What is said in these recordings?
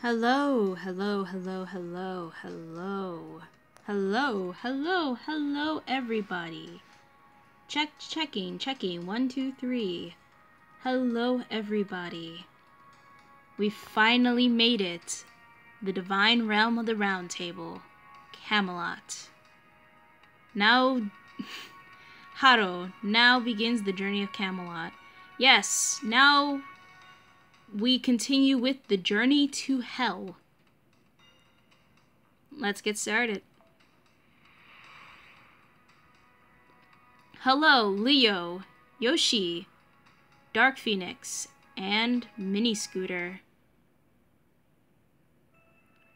Hello, hello, hello, hello, hello. Hello, hello, hello, everybody. Checking. 1, 2, 3. Hello, everybody. We finally made it. The divine realm of the Round Table, Camelot. Now, Haro, now begins the journey of Camelot. Yes, now we continue with the journey to hell. Let's get started. Hello, Leo, Yoshi, Dark Phoenix, and Mini Scooter.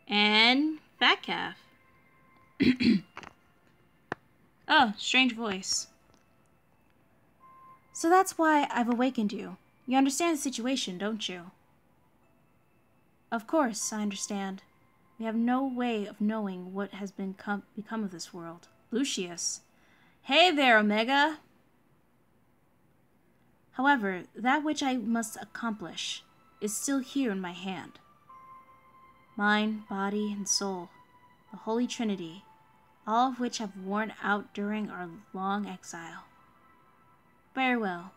And Fat Calf. Oh, strange voice. So that's why I've awakened you. You understand the situation, don't you? Of course, I understand. We have no way of knowing what has become of this world. Lucius. Hey there, Omega! However, that which I must accomplish is still here in my hand. Mind, body, and soul, the Holy Trinity, all of which have worn out during our long exile. Very well.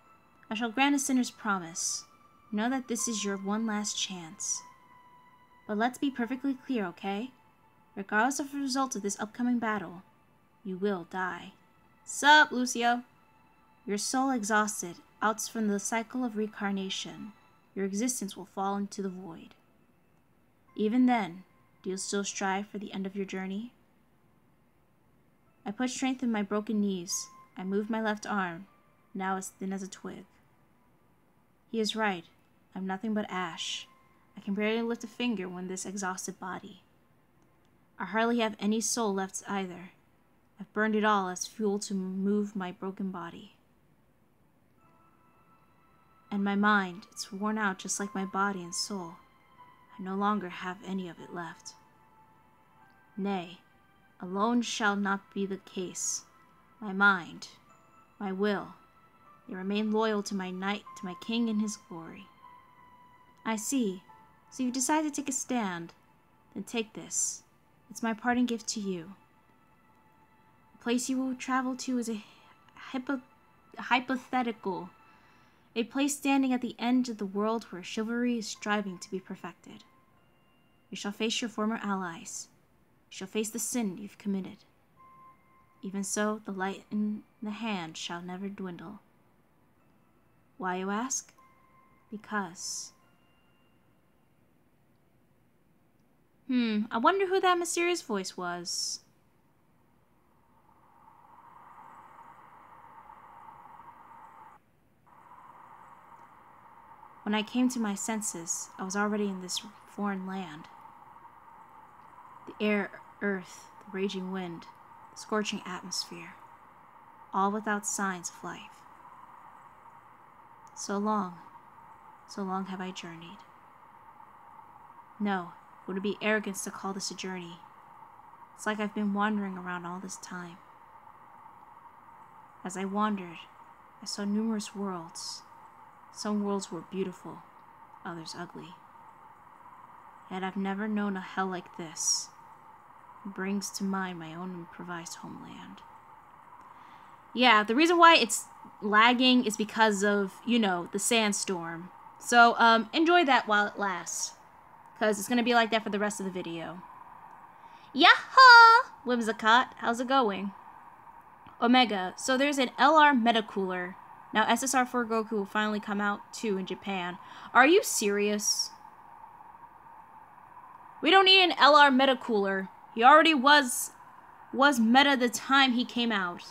I shall grant a sinner's promise. Know that this is your one last chance. But let's be perfectly clear, okay? Regardless of the result of this upcoming battle, you will die. Sup, Lucio? Your soul exhausted, out from the cycle of reincarnation, your existence will fall into the void. Even then, do you still strive for the end of your journey? I put strength in my broken knees. I moved my left arm, now as thin as a twig. He is right. I'm nothing but ash. I can barely lift a finger when this exhausted body. I hardly have any soul left either. I've burned it all as fuel to move my broken body. And my mind, it's worn out just like my body and soul. I no longer have any of it left. Nay, alone shall not be the case. My mind, my will, they remain loyal to my knight, to my king and his glory. I see. So you've decided to take a stand. Then take this. It's my parting gift to you. The place you will travel to is a hypothetical. A place standing at the end of the world where chivalry is striving to be perfected. You shall face your former allies. You shall face the sin you've committed. Even so, the light in the hand shall never dwindle. Why, you ask? Because... I wonder who that mysterious voice was. When I came to my senses, I was already in this foreign land. The air, earth, the raging wind, the scorching atmosphere, all without signs of life. So long have I journeyed. No, it would be arrogance to call this a journey. It's like I've been wandering around all this time. As I wandered, I saw numerous worlds. Some worlds were beautiful, others ugly. Yet I've never known a hell like this. It brings to mind my own improvised homeland. Yeah, the reason why it's lagging is because of, the sandstorm. So, enjoy that while it lasts. Because it's going to be like that for the rest of the video. Yaha! Whimsicott, how's it going? Omega, so there's an LR Metacooler. Now SSR4 Goku will finally come out too in Japan. Are you serious? We don't need an LR Metacooler. He already was meta the time he came out.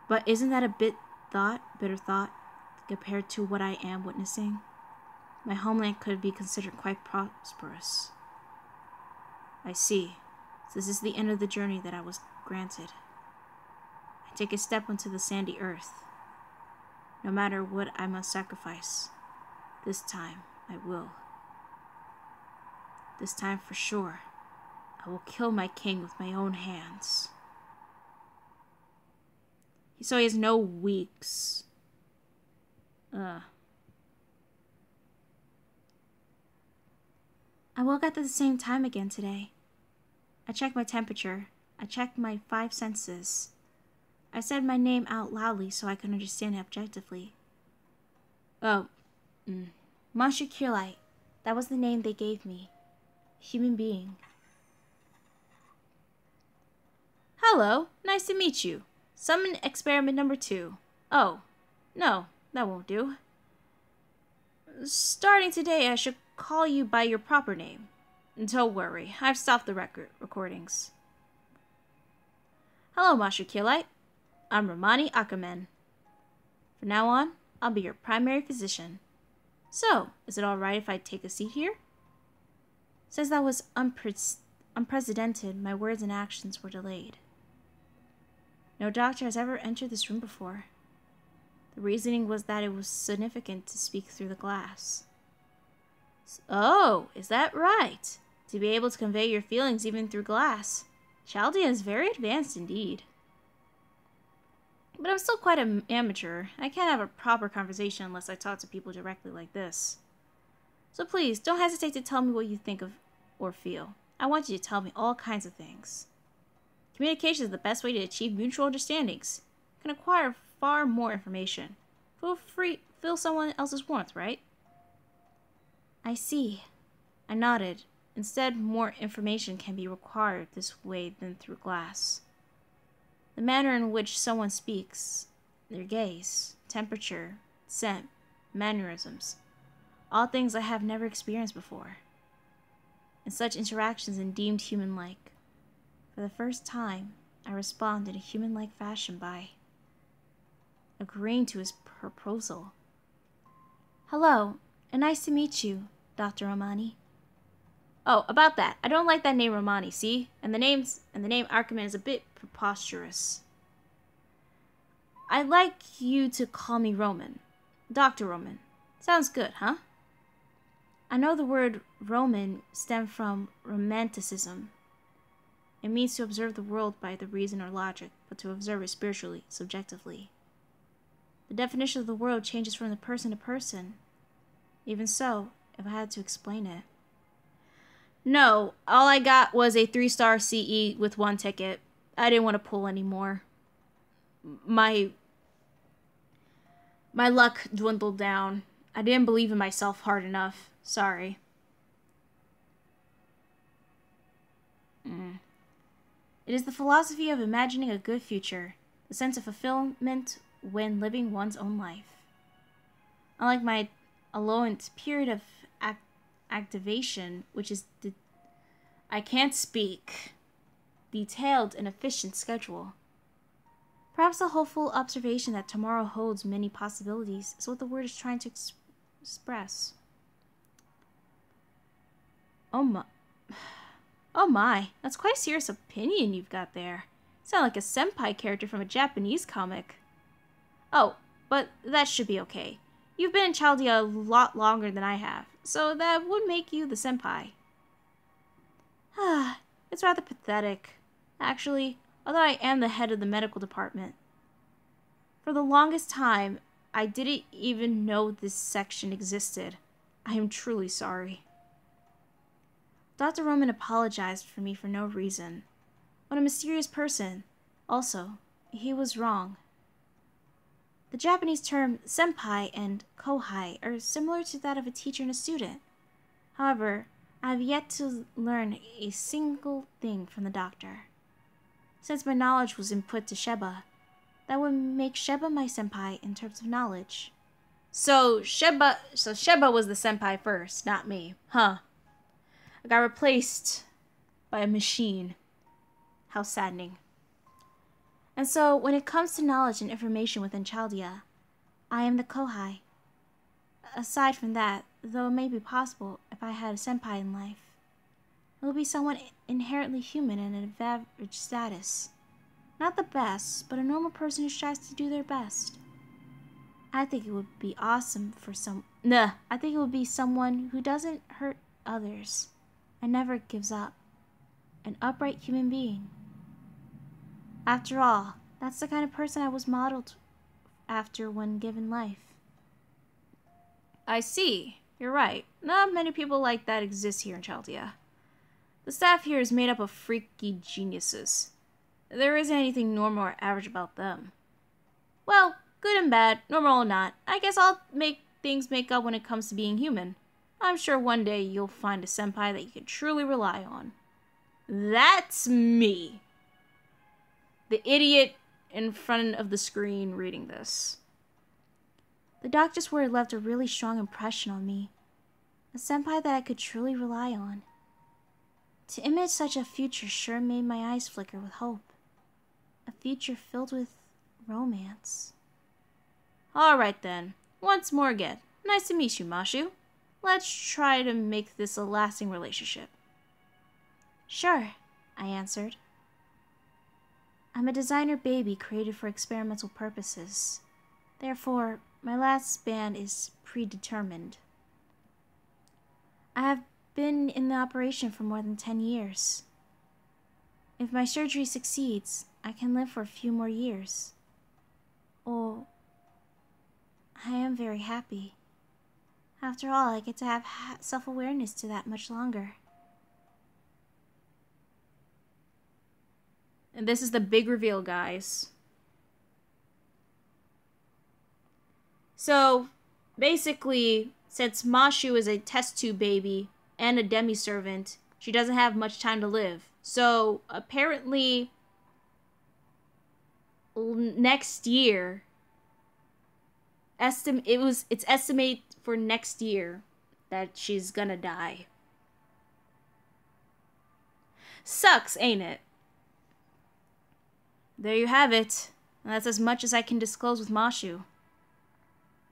But isn't that a bitter thought, compared to what I am witnessing? My homeland could be considered quite prosperous. I see. So this is the end of the journey that I was granted. I take a step onto the sandy earth. No matter what I must sacrifice, this time I will. This time for sure, I will kill my king with my own hands. So he has no weeks. I woke up at the same time again today. I checked my temperature. I checked my 5 senses. I said my name out loudly so I could understand it objectively. Oh, Monsieur Camelot. That was the name they gave me. Human being. Hello, nice to meet you. Summon experiment number 2. Oh, no, that won't do. Starting today, I should call you by your proper name. Don't worry, I've stopped the recordings. Hello, Monsieur Camelot. I'm Romani Ackerman. From now on, I'll be your primary physician. So, is it alright if I take a seat here? Since that was unprecedented, my words and actions were delayed. No doctor has ever entered this room before. The reasoning was that it was significant to speak through the glass. Oh, is that right? To be able to convey your feelings even through glass. Chaldea is very advanced indeed. But I'm still quite an amateur. I can't have a proper conversation unless I talk to people directly like this. So please, don't hesitate to tell me what you think of or feel. I want you to tell me all kinds of things. Communication is the best way to achieve mutual understandings. You can acquire far more information. Feel someone else's warmth, right? I see. I nodded. Instead, more information can be acquired this way than through glass. The manner in which someone speaks, their gaze, temperature, scent, mannerisms, all things I have never experienced before. In such interactions and deemed human-like. For the first time, I respond in a human-like fashion by agreeing to his proposal. Hello, and nice to meet you, Dr. Romani. Oh, about that. I don't like that name Romani, see? And the name Ackerman is a bit preposterous. I'd like you to call me Roman. Dr. Roman. Sounds good, huh? I know the word Roman stemmed from romanticism. It means to observe the world by the reason or logic, but to observe it spiritually, subjectively. The definition of the world changes from the person to person. Even so, if I had to explain it. No, all I got was a 3-star CE with 1 ticket. I didn't want to pull anymore. My luck dwindled down. I didn't believe in myself hard enough. Sorry. It is the philosophy of imagining a good future, the sense of fulfillment when living one's own life. Unlike my allowance period of activation, which is I can't speak, detailed and efficient schedule. Perhaps the hopeful observation that tomorrow holds many possibilities is what the word is trying to express. Oh my, that's quite a serious opinion you've got there. You sound like a senpai character from a Japanese comic. Oh, but that should be okay. You've been in Chaldea a lot longer than I have, so that would make you the senpai. It's rather pathetic. Actually, although I am the head of the medical department. For the longest time, I didn't even know this section existed. I am truly sorry. Dr. Roman apologized for me for no reason. What a mysterious person. Also, he was wrong. The Japanese term senpai and kohai are similar to that of a teacher and a student. However, I have yet to learn a single thing from the doctor. Since my knowledge was input to Sheba, that would make Sheba my senpai in terms of knowledge. So Sheba was the senpai first, not me, huh? I got replaced by a machine. How saddening. And so, when it comes to knowledge and information within Chaldea, I am the kohai. Aside from that, though it may be possible if I had a senpai in life, it will be someone inherently human and of average status. Not the best, but a normal person who strives to do their best. I think it would be awesome for I think it would be someone who doesn't hurt others and never gives up. An upright human being. After all, that's the kind of person I was modeled after when given life. I see. You're right. Not many people like that exist here in Chaldea. The staff here is made up of freaky geniuses. There isn't anything normal or average about them. Well, good and bad, normal or not, I guess I'll make things make up when it comes to being human. I'm sure one day you'll find a senpai that you can truly rely on. That's me. The idiot in front of the screen reading this. The doctor's word left a really strong impression on me. A senpai that I could truly rely on. To image such a future sure made my eyes flicker with hope. A future filled with romance. Alright then, once more again. Nice to meet you, Mashu. Let's try to make this a lasting relationship. Sure, I answered. I'm a designer baby created for experimental purposes. Therefore, my last span is predetermined. I have been in the operation for more than 10 years. If my surgery succeeds, I can live for a few more years. Oh, I am very happy. After all, I get to have self-awareness to that much longer. And this is the big reveal, guys. So, basically, since Mashu is a test tube baby and a demi-servant, she doesn't have much time to live. So, apparently, next year, it's estimated for next year that she's gonna die. Sucks, ain't it? There you have it. And that's as much as I can disclose with Mashu.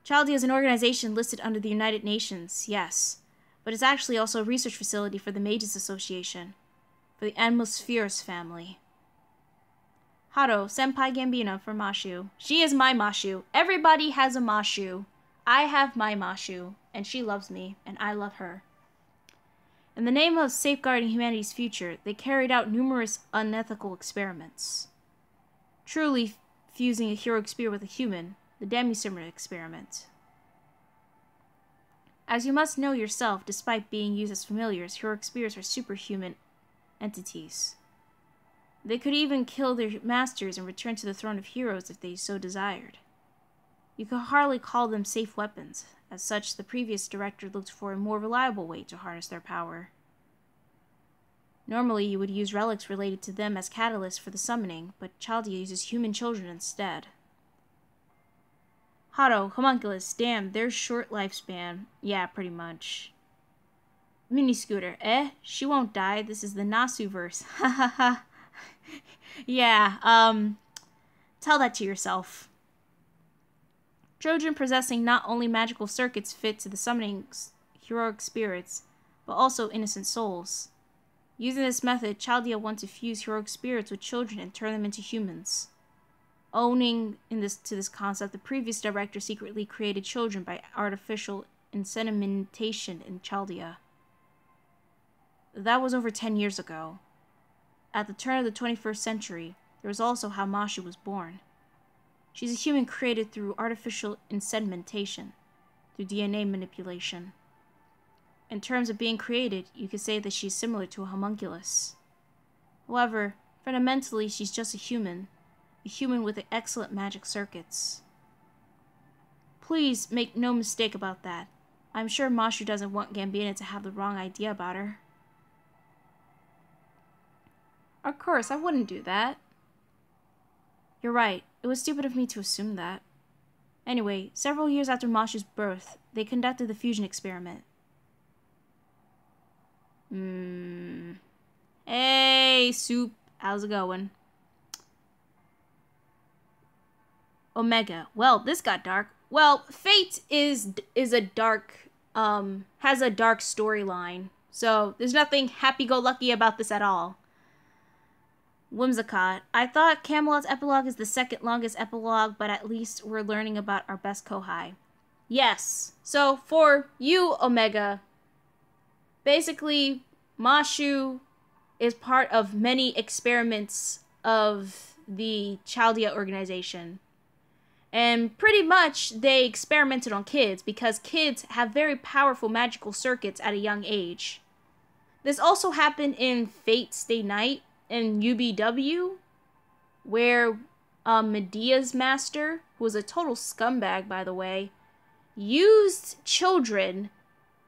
Chaldea is an organization listed under the United Nations, yes, but it's actually also a research facility for the Mages Association, for the Atmospheres family. Haro, Senpai Gambino for Mashu. She is my Mashu. Everybody has a Mashu. I have my Mashu, and she loves me, and I love her. In the name of safeguarding humanity's future, they carried out numerous unethical experiments. Truly fusing a heroic spirit with a human, the demi-servant experiment. As you must know yourself, despite being used as familiars, heroic spirits are superhuman entities. They could even kill their masters and return to the throne of heroes if they so desired. You could hardly call them safe weapons. As such, the previous director looked for a more reliable way to harness their power. Normally, you would use relics related to them as catalysts for the summoning, but Chaldea uses human children instead. Haro, homunculus, damn, their short lifespan. Yeah, pretty much. Mini Scooter, she won't die, this is the Nasu-verse. Ha ha ha. Yeah, tell that to yourself. Trojan possessing not only magical circuits fit to the summoning heroic spirits, but also innocent souls. Using this method, Chaldea wants to fuse heroic spirits with children and turn them into humans. Owning to this concept, the previous director secretly created children by artificial insemination in Chaldea. That was over 10 years ago. At the turn of the 21st century, there was also how Mashu was born. She's a human created through artificial insemination, through DNA manipulation. In terms of being created, you could say that she's similar to a homunculus. However, fundamentally, she's just a human with excellent magic circuits. Please make no mistake about that. I'm sure Mashu doesn't want Gambino to have the wrong idea about her. Of course, I wouldn't do that. You're right. It was stupid of me to assume that. Anyway, several years after Mashu's birth, they conducted the fusion experiment. Hey, Soup. How's it going? Omega. Well, this got dark. Well, Fate is a dark, has a dark storyline. So, there's nothing happy-go-lucky about this at all. Whimsicott. I thought Camelot's epilogue is the second longest epilogue, but at least we're learning about our best Kohai. Yes. So, for you, Omega, basically, Mashu is part of many experiments of the Chaldea organization. And pretty much they experimented on kids because kids have very powerful magical circuits at a young age. This also happened in Fate Stay Night in UBW, where Medea's master, who was a total scumbag by the way, used children,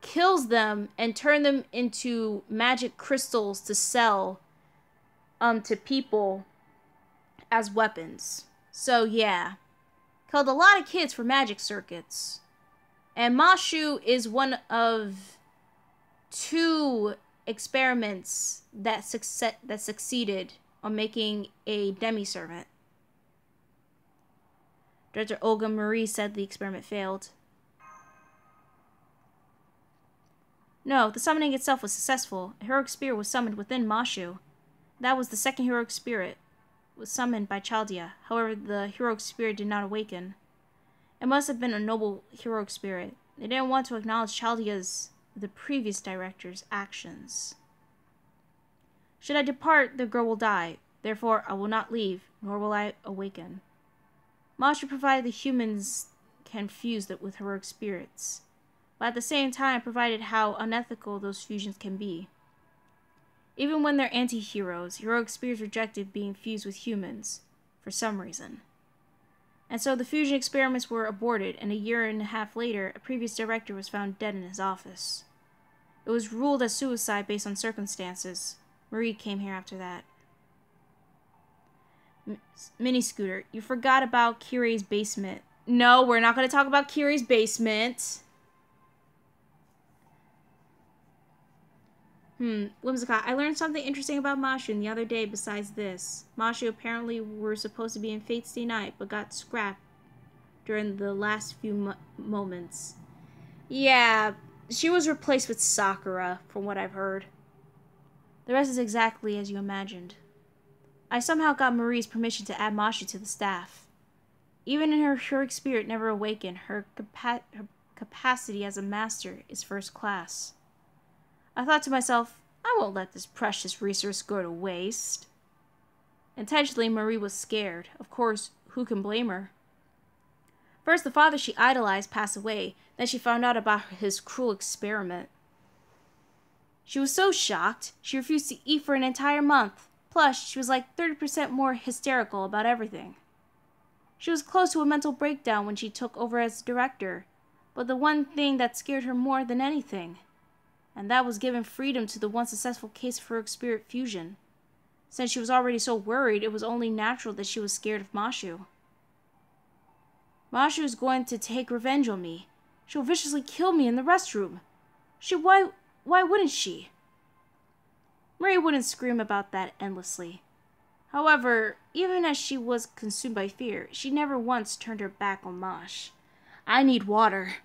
kills them, and turned them into magic crystals to sell to people as weapons. So yeah, killed a lot of kids for magic circuits. And Mashu is one of 2 experiments that succeeded on making a demi-servant. Director Olga Marie said the experiment failed. No, the summoning itself was successful. A heroic spirit was summoned within Mashu. That was the second heroic spirit was summoned by Chaldea. However, the heroic spirit did not awaken. It must have been a noble heroic spirit. They didn't want to acknowledge Chaldea's, the previous director's, actions. Should I depart, the girl will die. Therefore, I will not leave, nor will I awaken. Mashu provided the humans can fuse it with heroic spirits, but at the same time provided how unethical those fusions can be. Even when they're anti-heroes, heroic spirits rejected being fused with humans, for some reason. And so the fusion experiments were aborted, and a year and a half later, a previous director was found dead in his office. It was ruled as suicide based on circumstances. Marie came here after that. Mini Scooter, you forgot about Kirei's basement. No, we're not going to talk about Kirei's basement. Whimsicott, I learned something interesting about Mashu the other day besides this. Mashu apparently were supposed to be in Fate Stay Night, but got scrapped during the last few moments. Yeah, she was replaced with Sakura, from what I've heard. The rest is exactly as you imagined. I somehow got Marie's permission to add Mashu to the staff. Even in her heroic spirit never awakened, her capacity as a master is first class. I thought to myself, I won't let this precious resource go to waste. Intentionally, Marie was scared. Of course, who can blame her? First, the father she idolized passed away. Then she found out about his cruel experiment. She was so shocked, she refused to eat for an entire month. Plus, she was like 30% more hysterical about everything. She was close to a mental breakdown when she took over as director. But the one thing that scared her more than anything, and that was giving freedom to the one successful case for her spirit fusion. Since she was already so worried, it was only natural that she was scared of Mashu. Mashu is going to take revenge on me. She'll viciously kill me in the restroom. Why wouldn't she? Marie wouldn't scream about that endlessly. However, even as she was consumed by fear, she never once turned her back on Mosh. I need water.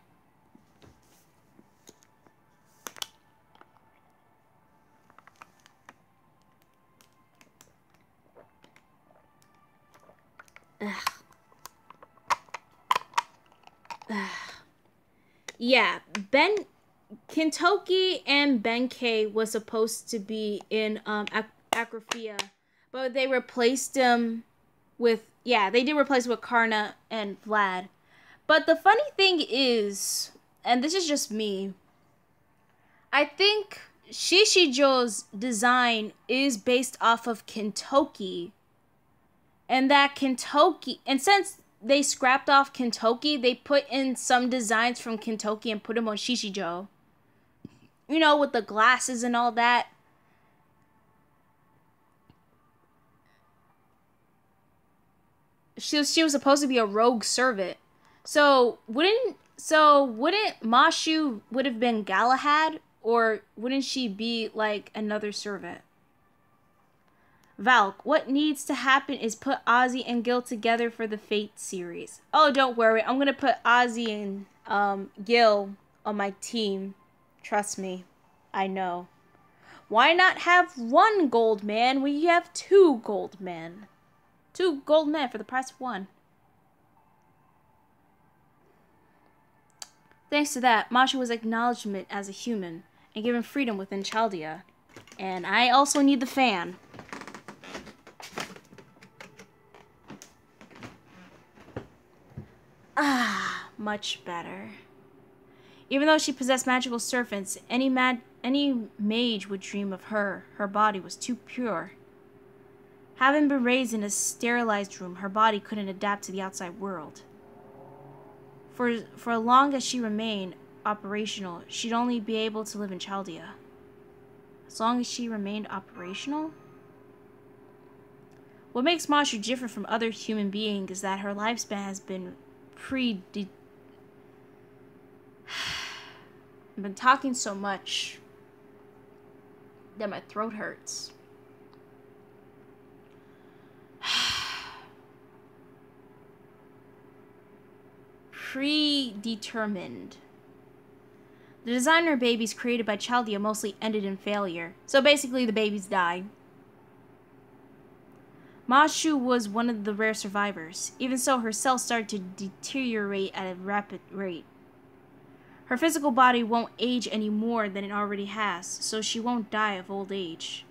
Yeah, Kintoki and Benkei was supposed to be in Acrophia, but they replaced him with, they did replace with Karna and Vlad. But the funny thing is, and this is just me, I think Shishijo's design is based off of Kintoki. And that Kintoki, and since they scrapped off Kintoki, they put in some designs from Kintoki and put them on Shishijo. You know, with the glasses and all that. She was supposed to be a rogue servant. So wouldn't Mashu would have been Galahad, or wouldn't she be like another servant? Valk, what needs to happen is put Ozzy and Gil together for the Fate series. Oh, don't worry. I'm going to put Ozzy and Gil on my team. Trust me. I know. Why not have one gold man when you have 2 gold men? 2 gold men for the price of 1. Thanks to that, Masha was acknowledgement as a human and given freedom within Chaldea. And I also need the fan. much better. Even though she possessed magical servants, any mage would dream of her. Her body was too pure. Having been raised in a sterilized room, her body couldn't adapt to the outside world. For as long as she remained operational, she'd only be able to live in Chaldea. As long as she remained operational? What makes Mashu different from other human beings is that her lifespan has been I've been talking so much that my throat hurts. Predetermined. The designer babies created by Chaldea mostly ended in failure, so basically the babies died. Mashu was one of the rare survivors. Even so, her cells started to deteriorate at a rapid rate. Her physical body won't age any more than it already has, so she won't die of old age.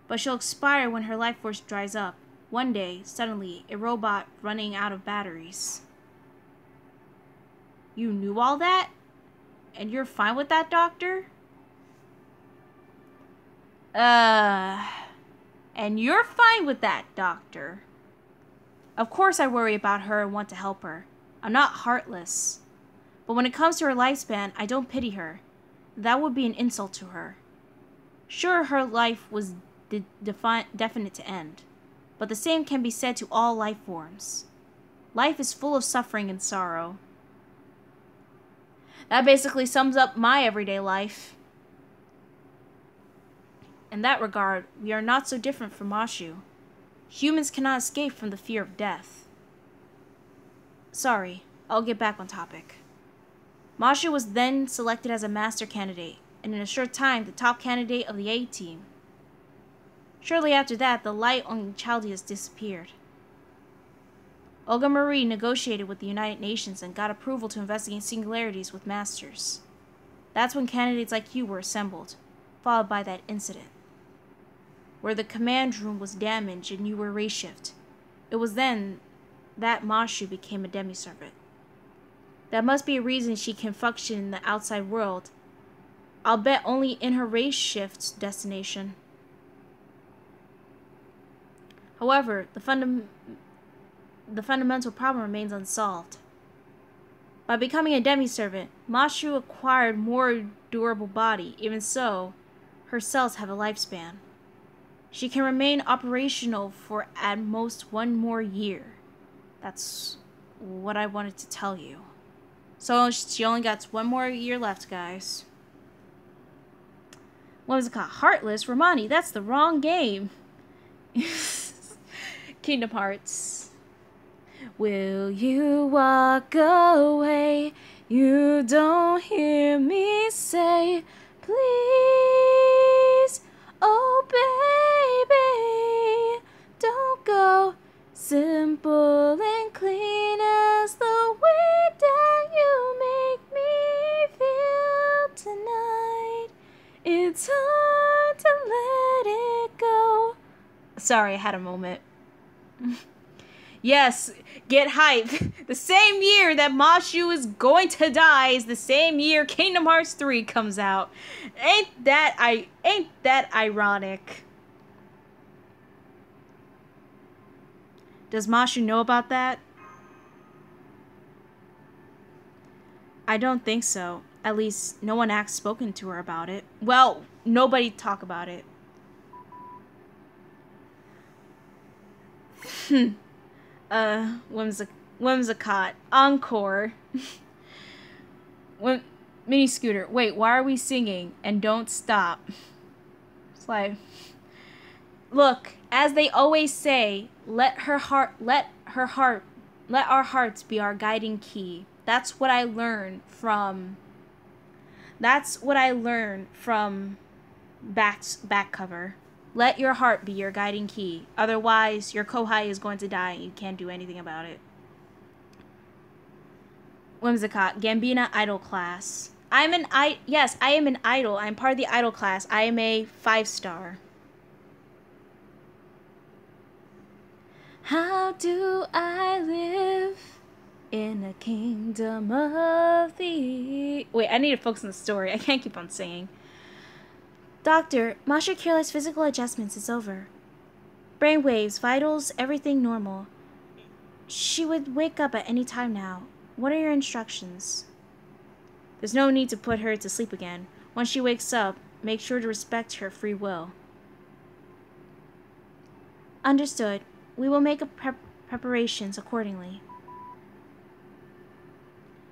But she'll expire when her life force dries up. One day, suddenly, a robot running out of batteries. You knew all that? And you're fine with that, Doctor? And you're fine with that, Doctor. Of course I worry about her and want to help her. I'm not heartless. But when it comes to her lifespan, I don't pity her. That would be an insult to her. Sure, her life was definite to end. But the same can be said to all life forms. Life is full of suffering and sorrow. That basically sums up my everyday life. In that regard, we are not so different from Mashu. Humans cannot escape from the fear of death. Sorry, I'll get back on topic. Mashu was then selected as a master candidate, and in a short time, the top candidate of the A-team. Shortly after that, the light on Chaldeas disappeared. Olga Marie negotiated with the United Nations and got approval to investigate singularities with masters. That's when candidates like you were assembled, followed by that incident, where the command room was damaged and you were race-shift. It was then that Mashu became a demi-servant. That must be a reason she can function in the outside world. I'll bet only in her race-shift destination. However, the fundamental problem remains unsolved. By becoming a demi-servant, Mashu acquired more durable body. Even so, her cells have a lifespan. She can remain operational for at most 1 more year. That's what I wanted to tell you. So she only got 1 more year left, guys. What was it called? Heartless? Romani, that's the wrong game. Kingdom Hearts. Will you walk away? You don't hear me say, please, oh baby, don't go. Simple and clean as the way that you make me feel tonight. It's hard to let it go. Sorry, I had a moment. Yes, get hype. The same year that Mashu is going to die is the same year Kingdom Hearts 3 comes out. Ain't that ironic? Does Mashu know about that? I don't think so. At least no one has spoken to her about it. Well, nobody talk about it. Whimsicott. Encore. Mini Scooter. Wait, why are we singing? And don't stop. It's like, look, as they always say, let our hearts be our guiding key. That's what I learned from back cover. Let your heart be your guiding key. Otherwise, your Kohai is going to die and you can't do anything about it. Whimsicott. Gambina idol class. Yes, I am an idol. I'm part of the idol class. I am a 5-star. How do I live In a kingdom of the... Wait, I need to focus on the story. I can't keep on singing. Doctor, Masha Kirlai's physical adjustments is over. Brain waves, vitals, everything normal. She would wake up at any time now. What are your instructions? There's no need to put her to sleep again. Once she wakes up, make sure to respect her free will. Understood. We will make preparations accordingly.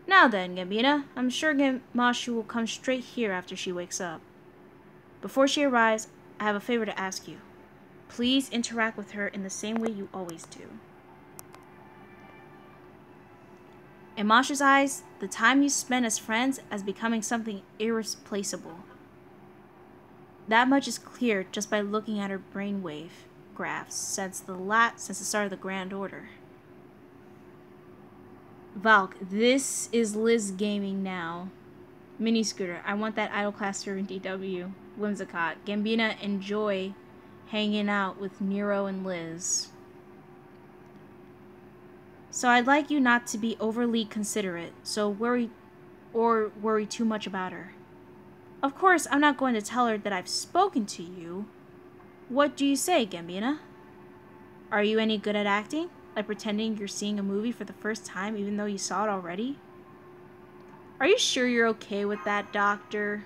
Now then, Gambina, I'm sure Mashu will come straight here after she wakes up. Before she arrives, I have a favor to ask you. Please interact with her in the same way you always do. In Mashu's eyes, the time you spend as friends is becoming something irreplaceable. That much is clear just by looking at her brainwave graphs since the start of the Grand Order. Valk, this is Liz Gaming now. Mini Scooter, I want that idol class server in DW. Whimsicott, Gambina, enjoy hanging out with Nero and Liz. So I'd like you not to be overly considerate, so worry too much about her. Of course, I'm not going to tell her that I've spoken to you. What do you say, Gambina? Are you any good at acting? Like pretending you're seeing a movie for the first time even though you saw it already? Are you sure you're okay with that, Doctor?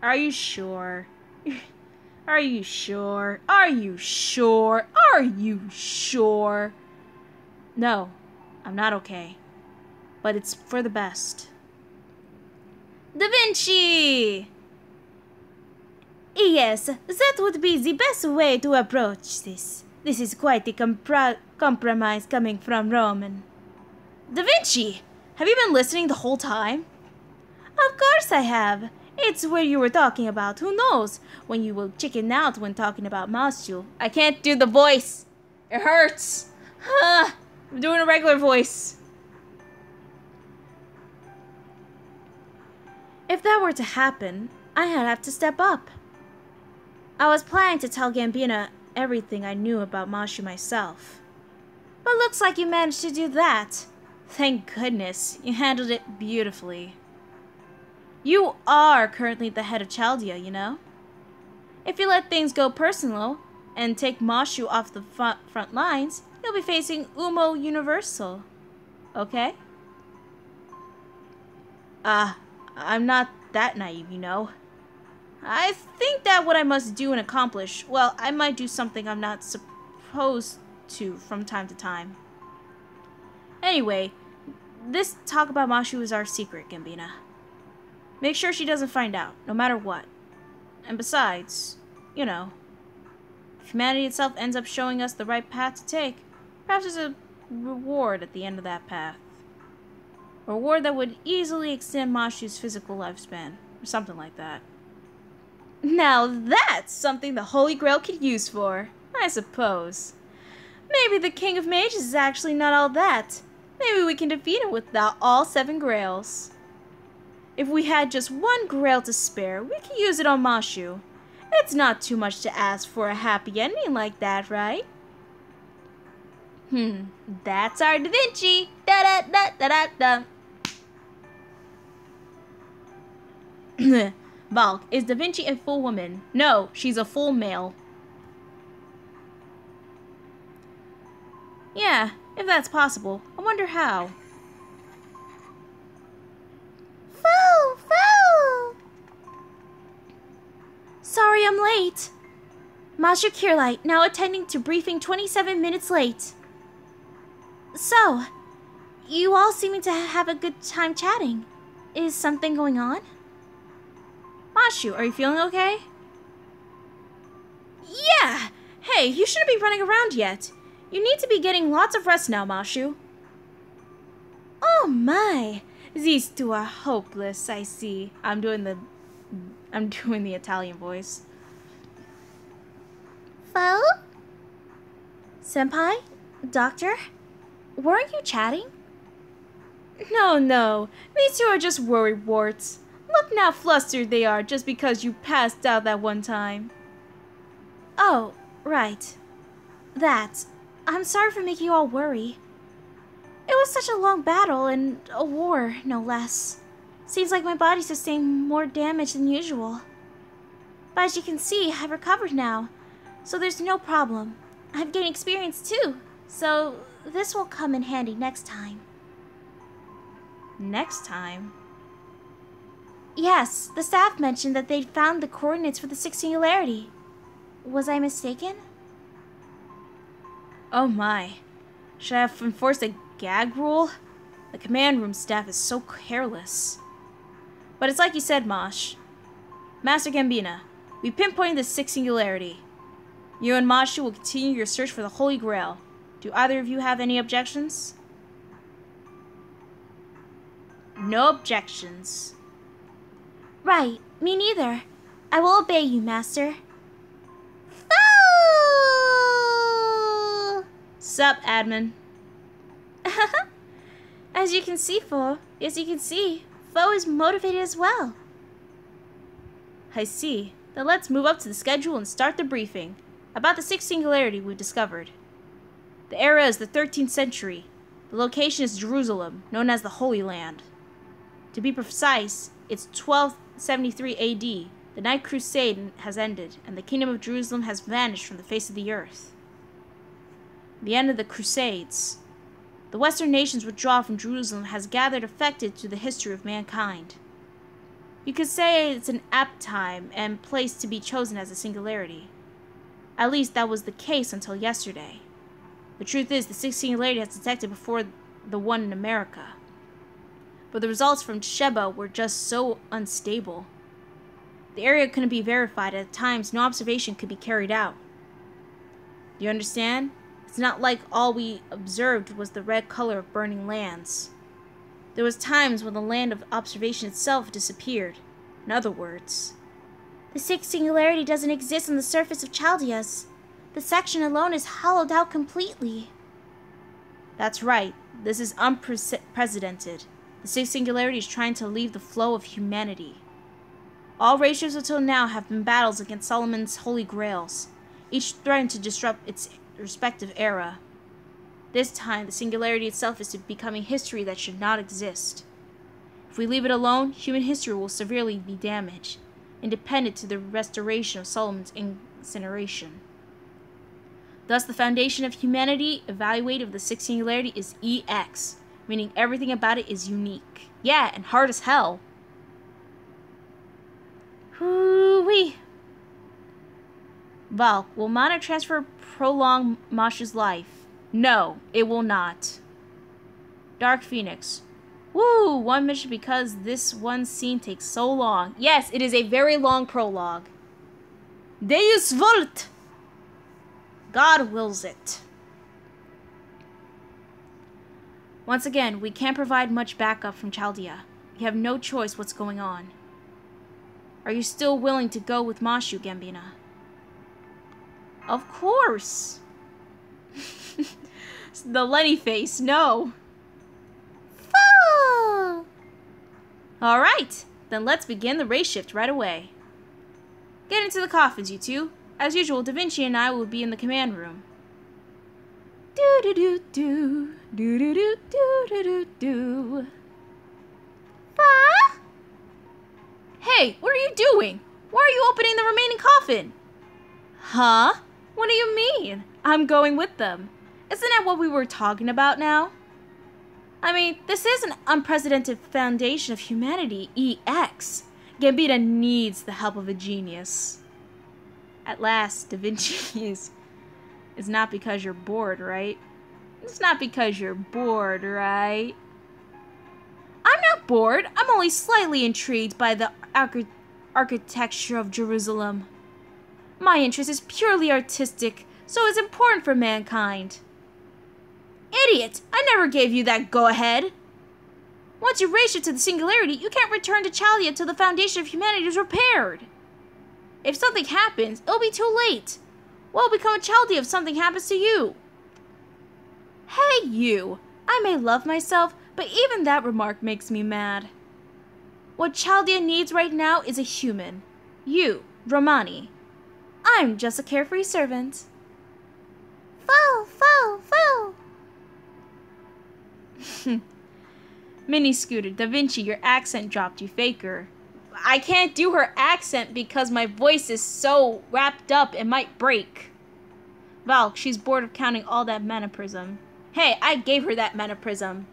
Are you sure? Are you sure? Are you sure? Are you sure? No, I'm not okay. But it's for the best. Da Vinci! Yes, that would be the best way to approach this. This is quite the compromise coming from Roman. Da Vinci! Have you been listening the whole time? Of course I have. It's where you were talking about. Who knows when you will chicken out when talking about Mashu. I can't do the voice. It hurts. I'm doing a regular voice. If that were to happen, I'd have to step up. I was planning to tell Gambina everything I knew about Mashu myself. But looks like you managed to do that. Thank goodness, you handled it beautifully. You are currently the head of Chaldea, you know? If you let things go personal and take Mashu off the front lines, you'll be facing Umo Universal. Okay? I'm not that naive, you know. I think that what I must do and accomplish, well, I might do something I'm not supposed to from time to time. Anyway, this talk about Mashu is our secret, Gambina. Make sure she doesn't find out, no matter what. And besides, you know, if humanity itself ends up showing us the right path to take, perhaps there's a reward at the end of that path. A reward that would easily extend Mashu's physical lifespan, or something like that. Now that's something the Holy Grail could use for, I suppose. Maybe the King of Mages is actually not all that. Maybe we can defeat him without all 7 Grails. If we had just 1 Grail to spare, we could use it on Mashu. It's not too much to ask for a happy ending like that, right? That's our Da Vinci. Da-da-da-da-da-da. Valk, is Da Vinci a full woman? No, she's a full male. Yeah, if that's possible. I wonder how. Foo! Sorry I'm late. Mashu Kirlai, now attending to briefing 27 minutes late. So, you all seeming to have a good time chatting. Is something going on? Mashu, are you feeling okay? Yeah! Hey, you shouldn't be running around yet. You need to be getting lots of rest now, Mashu. Oh my! These two are hopeless, I see. I'm doing the Italian voice. Fo? Senpai? Doctor? Weren't you chatting? No. These two are just worry warts. Look now flustered they are just because you passed out that one time. Oh, right. That. I'm sorry for making you all worry. It was such a long battle and a war, no less. Seems like my body sustained more damage than usual. But as you can see, I've recovered now, so there's no problem. I've gained experience too, so this will come in handy next time. Next time? Yes, the staff mentioned that they'd found the coordinates for the Sixth Singularity. Was I mistaken? Oh my. Should I have enforced a gag rule? The command room staff is so careless. But it's like you said, Mosh. Master Gambina, we pinpointed the Sixth Singularity. You and Mashu will continue your search for the Holy Grail. Do either of you have any objections? No objections. Right, me neither. I will obey you, Master. Sup, admin? As you can see, Foe, Foe is motivated as well. I see. Then let's move up to the schedule and start the briefing about the Sixth Singularity we've discovered. The era is the 13th century. The location is Jerusalem, known as the Holy Land. To be precise, it's 1273 AD. The Ninth Crusade has ended, and the Kingdom of Jerusalem has vanished from the face of the earth. The end of the Crusades. The Western nations' withdrawal from Jerusalem has gathered affected to the history of mankind. You could say it's an apt time and place to be chosen as a singularity. At least that was the case until yesterday. The truth is, the Sixth Singularity has detected before the one in America. But the results from Sheba were just so unstable. The area couldn't be verified, at times no observation could be carried out. Do you understand? It's not like all we observed was the red color of burning lands. There was times when the land of observation itself disappeared. In other words, the Sixth Singularity doesn't exist on the surface of Chaldeas. The section alone is hollowed out completely. That's right. This is unprecedented. The Sixth Singularity is trying to leave the flow of humanity. All races until now have been battles against Solomon's holy grails, each threatening to disrupt its respective era. This time, the singularity itself is becoming history that should not exist. If we leave it alone, human history will severely be damaged, independent to the restoration of Solomon's incineration. Thus, the foundation of humanity, evaluated of the Sixth Singularity, is EX, meaning everything about it is unique. Yeah, and hard as hell. Hoo-wee. Val, will mana transfer prolong Masha's life? No, it will not. Dark Phoenix. Woo! One mission because this one scene takes so long. Yes, it is a very long prologue. Deus Vult! God wills it. Once again, we can't provide much backup from Chaldea. We have no choice what's going on. Are you still willing to go with Mashu, Gambina? Of course! The Lenny face, no! Foo! Alright, then let's begin the race shift right away. Get into the coffins, you two. As usual, Da Vinci and I will be in the command room. Do-do-do-do, do-do-do-do-do-do-do. Ah? Hey, what are you doing? Why are you opening the remaining coffin? Huh? What do you mean? I'm going with them. Isn't that what we were talking about now? I mean, this is an unprecedented foundation of humanity, EX. Gambita needs the help of a genius. At last, Da Vinci is not because you're bored, right? It's not because you're bored, right? I'm not bored. I'm only slightly intrigued by the architecture of Jerusalem. My interest is purely artistic, so it's important for mankind. Idiot! I never gave you that go-ahead. Once you race it to the singularity, you can't return to Chaldea till the foundation of humanity is repaired. If something happens, it'll be too late. What will become of Chaldea if something happens to you? Hey, you! I may love myself, but even that remark makes me mad. What Chaldea needs right now is a human. You, Romani. I'm just a carefree servant. Foo, foo, foo. Mini Scooter, Da Vinci, your accent dropped, you faker. I can't do her accent because my voice is so wrapped up it might break. Val, she's bored of counting all that mana prism. Hey, I gave her that mana prism.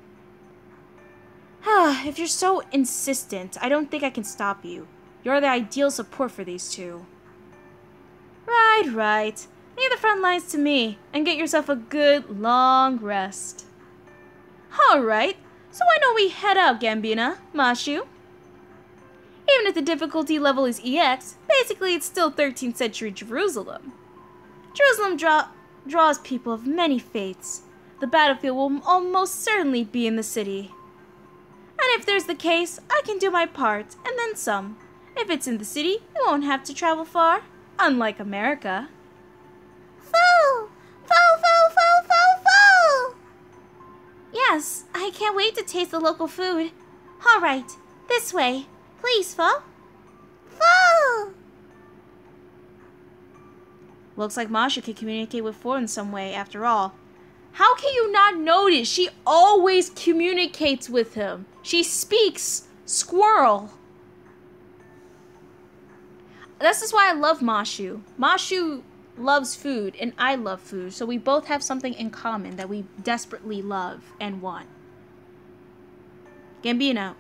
If you're so insistent, I don't think I can stop you. You're the ideal support for these two. Right. Leave the front lines to me, and get yourself a good, long rest. Alright, so why don't we head out, Gambina, Mashu? Even if the difficulty level is EX, basically it's still 13th century Jerusalem. Jerusalem draws people of many faiths. The battlefield will almost certainly be in the city. And if there's the case, I can do my part, and then some. If it's in the city, you won't have to travel far, unlike America. Foo! Foo, foo, foo, foo, foo! Yes, I can't wait to taste the local food. All right, this way. Please, Fo. Fo! Looks like Masha can communicate with Fo in some way, after all. How can you not notice? She always communicates with him. She speaks squirrel. This is why I love Mashu. Mashu loves food, and I love food, so we both have something in common that we desperately love and want. Gambino,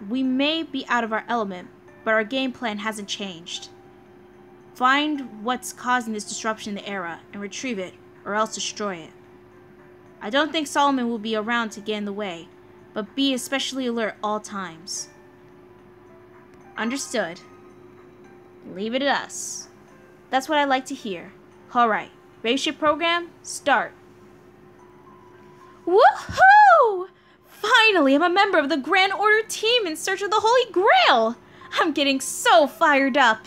we may be out of our element, but our game plan hasn't changed. Find what's causing this disruption in the era and retrieve it, or else destroy it. I don't think Solomon will be around to get in the way, but be especially alert all times. Understood. Leave it at us. That's what I like to hear. Alright, spaceship program, start. Woohoo! Finally, I'm a member of the Grand Order team in search of the Holy Grail! I'm getting so fired up.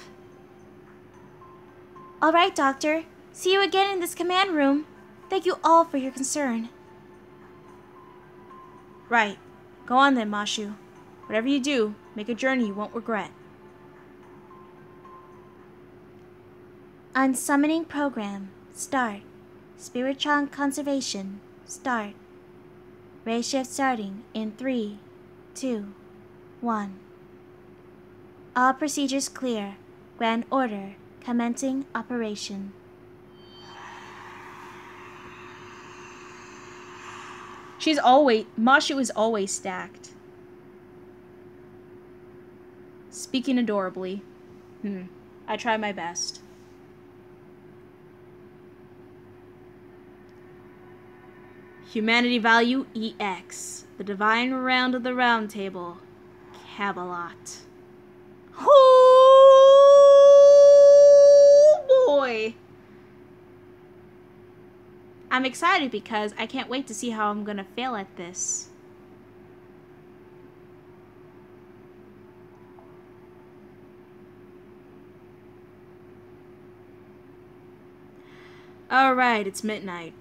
Alright, Doctor. See you again in this command room. Thank you all for your concern. Right. Go on then, Mashu. Whatever you do, make a journey you won't regret. Unsummoning program. Start. Spiritron conservation. Start. Ray shift starting in 3, 2, 1. All procedures clear. Grand order. Commencing operation. Mashu is always stacked. Speaking adorably. I try my best. Humanity value EX. The divine round of the round table. Camelot. Oh boy! I'm excited because I can't wait to see how I'm gonna fail at this. Alright, it's midnight.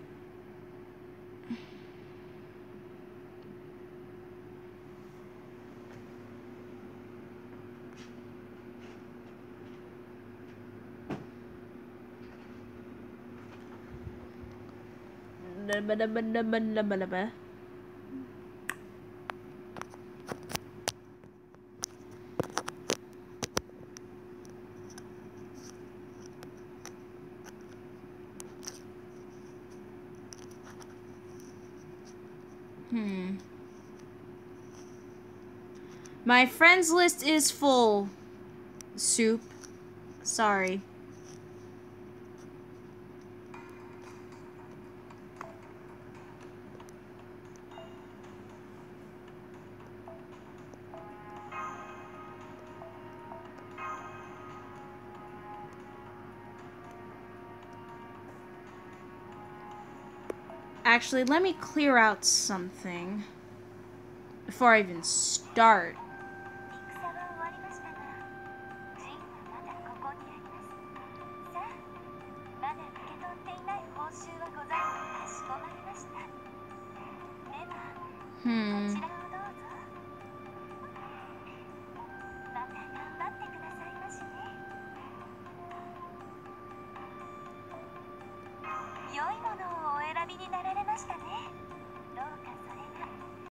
My friends list is full. Soup. Sorry. Actually, let me clear out something before I even start.